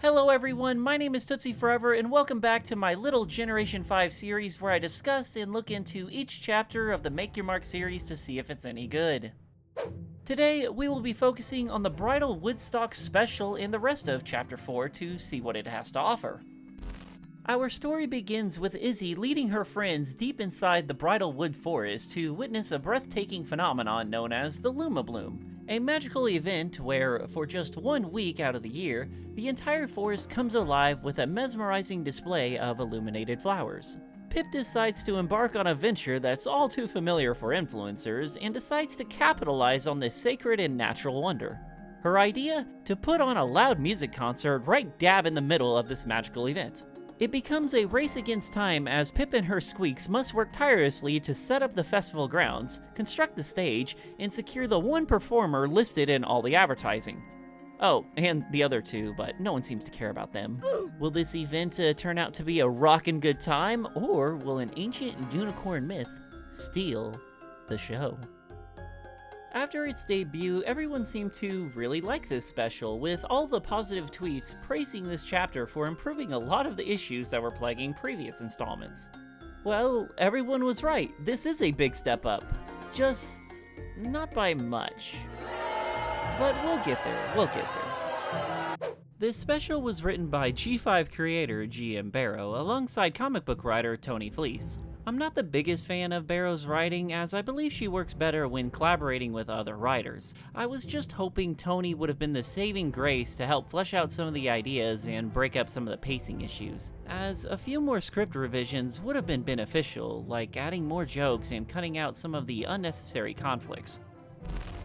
Hello everyone, my name is Tootsie Forever and welcome back to my little Generation 5 series where I discuss and look into each chapter of the Make Your Mark series to see if it's any good. Today, we will be focusing on the Bridlewood Stock special and the rest of Chapter 4 to see what it has to offer. Our story begins with Izzy leading her friends deep inside the Bridlewood forest to witness a breathtaking phenomenon known as the Luma Bloom. A magical event where, for just 1 week out of the year, the entire forest comes alive with a mesmerizing display of illuminated flowers. Pip decides to embark on a venture that's all too familiar for influencers and decides to capitalize on this sacred and natural wonder. Her idea? To put on a loud music concert right dab in the middle of this magical event. It becomes a race against time as Pip and her squeaks must work tirelessly to set up the festival grounds, construct the stage, and secure the one performer listed in all the advertising. Oh, and the other two, but no one seems to care about them. Will this event turn out to be a rockin' good time, or will an ancient unicorn myth steal the show? After its debut, everyone seemed to really like this special, with all the positive tweets praising this chapter for improving a lot of the issues that were plaguing previous installments. Well, everyone was right, this is a big step up. Just not by much. But we'll get there. This special was written by G5 creator G.M. Barrow alongside comic book writer Tony Fleece. I'm not the biggest fan of Barrow's writing, as I believe she works better when collaborating with other writers. I was just hoping Tony would have been the saving grace to help flesh out some of the ideas and break up some of the pacing issues, as a few more script revisions would have been beneficial, like adding more jokes and cutting out some of the unnecessary conflicts.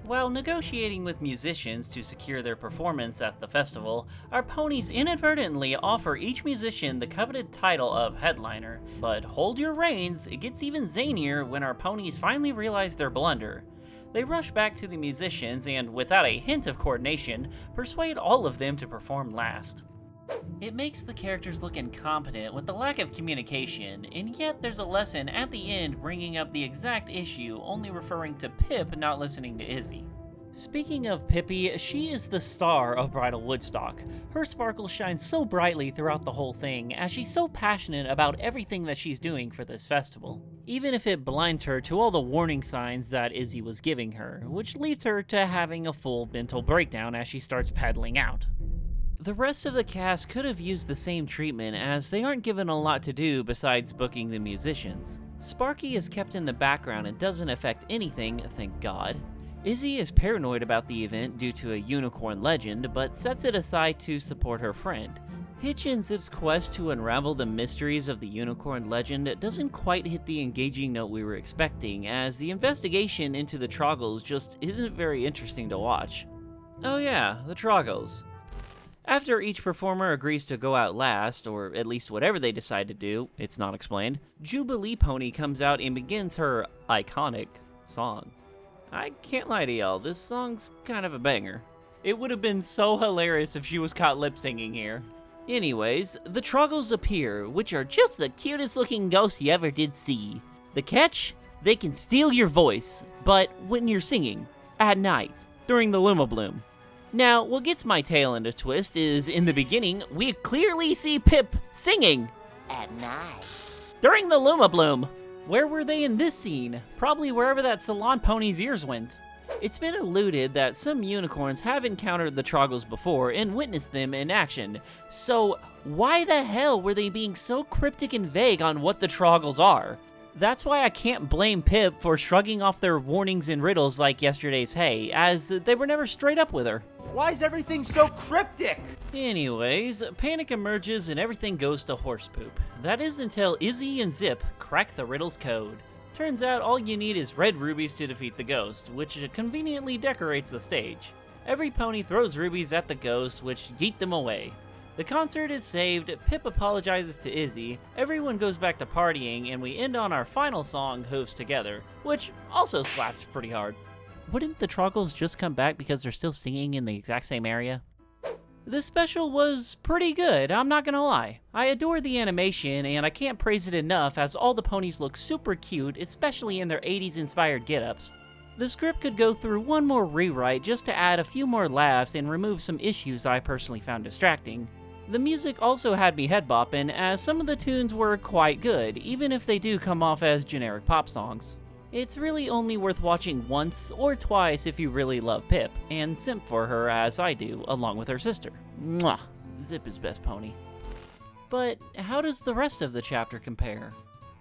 While negotiating with musicians to secure their performance at the festival, our ponies inadvertently offer each musician the coveted title of headliner. But hold your reins, it gets even zanier when our ponies finally realize their blunder. They rush back to the musicians and, without a hint of coordination, persuade all of them to perform last. It makes the characters look incompetent with the lack of communication, and yet there's a lesson at the end bringing up the exact issue, only referring to Pip not listening to Izzy. Speaking of Pippi, she is the star of Bridlewood Stock. Her sparkle shines so brightly throughout the whole thing, as she's so passionate about everything that she's doing for this festival. Even if it blinds her to all the warning signs that Izzy was giving her, which leads her to having a full mental breakdown as she starts pedaling out. The rest of the cast could have used the same treatment, as they aren't given a lot to do besides booking the musicians. Sparky is kept in the background and doesn't affect anything, thank God. Izzy is paranoid about the event due to a unicorn legend, but sets it aside to support her friend. Hitch and Zip's quest to unravel the mysteries of the unicorn legend doesn't quite hit the engaging note we were expecting, as the investigation into the Troggles just isn't very interesting to watch. Oh yeah, the Troggles. After each performer agrees to go out last, or at least whatever they decide to do, it's not explained, Jubilee Pony comes out and begins her iconic song. I can't lie to y'all, this song's kind of a banger. It would have been so hilarious if she was caught lip-singing here. Anyways, the Troggles appear, which are just the cutest looking ghosts you ever did see. The catch? They can steal your voice, but when you're singing, at night, during the Luma Bloom. Now, what gets my tail in a twist is, in the beginning, we clearly see Pip singing at night during the Luma Bloom. Where were they in this scene? Probably wherever that salon pony's ears went. It's been alluded that some unicorns have encountered the Troggles before and witnessed them in action, so why the hell were they being so cryptic and vague on what the Troggles are? That's why I can't blame Pip for shrugging off their warnings and riddles like yesterday's Hay, as they were never straight up with her. Why is everything so cryptic? Anyways, panic emerges and everything goes to horse poop. That is until Izzy and Zip crack the riddle's code. Turns out all you need is red rubies to defeat the ghost, which conveniently decorates the stage. Every pony throws rubies at the ghost, which yeet them away. The concert is saved, Pip apologizes to Izzy, everyone goes back to partying, and we end on our final song, Hooves Together, which also slaps pretty hard. Wouldn't the Troggles just come back because they're still singing in the exact same area? This special was pretty good, I'm not gonna lie. I adore the animation, and I can't praise it enough as all the ponies look super cute, especially in their 80s inspired get-ups. The script could go through one more rewrite just to add a few more laughs and remove some issues I personally found distracting. The music also had me head bopping, as some of the tunes were quite good, even if they do come off as generic pop songs. It's really only worth watching once or twice if you really love Pip, and simp for her as I do, along with her sister. Mwah! Zip is best pony. But how does the rest of the chapter compare?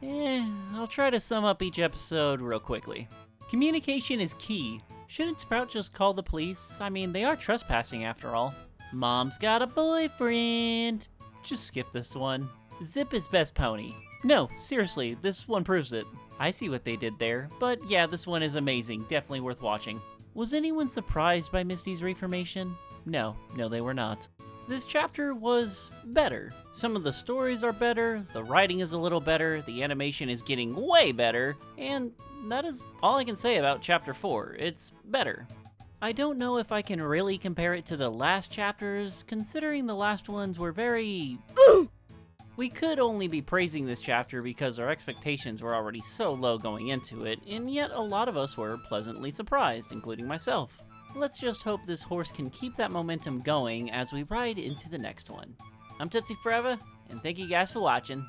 I'll try to sum up each episode real quickly. Communication is key. Shouldn't Sprout just call the police? I mean, they are trespassing after all. Mom's got a boyfriend. Just skip this one. Zip is best pony. No, seriously, this one proves it. I see what they did there, but yeah, this one is amazing, definitely worth watching. Was anyone surprised by Misty's reformation? No, they were not. This chapter was better. Some of the stories are better, the writing is a little better, the animation is getting way better, and that is all I can say about Chapter 4. It's better. I don't know if I can really compare it to the last chapters, considering the last ones were very... We could only be praising this chapter because our expectations were already so low going into it, and yet a lot of us were pleasantly surprised, including myself. Let's just hope this horse can keep that momentum going as we ride into the next one. I'm Tootsie Forever, and thank you guys for watching.